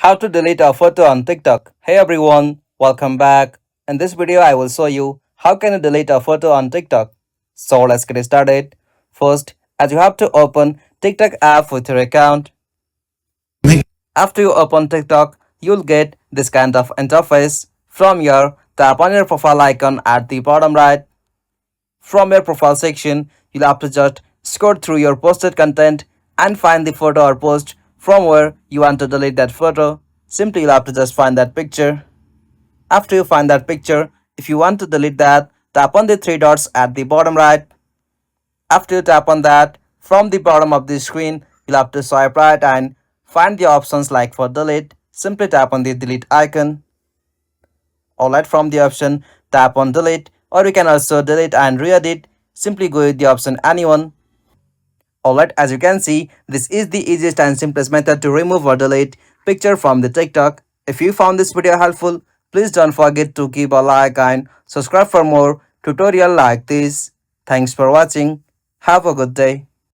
How to delete a photo on TikTok. Hey everyone, welcome back. In this video, I will show you how can you delete a photo on TikTok. So let's get started. First, as you have to open TikTok app with your account. After you open TikTok, you'll get this kind of interface. From here, tap on your profile icon at the bottom right. From your profile section, you'll have to just scroll through your posted content and find the photo or post from where you want to delete that photo. Simply you'll have to just find that picture. After you find that picture, if you want to delete that, tap on the three dots at the bottom right. After you tap on that, from the bottom of the screen, you'll have to swipe right and find the options like for delete. Simply tap on the delete icon. Alright, from the option, tap on delete, or you can also delete and re-edit. Simply go with the option anyone. Alright, as you can see, this is the easiest and simplest method to remove or delete picture from the TikTok. If you found this video helpful, please don't forget to give a like and subscribe for more tutorial like this. Thanks for watching. Have a good day.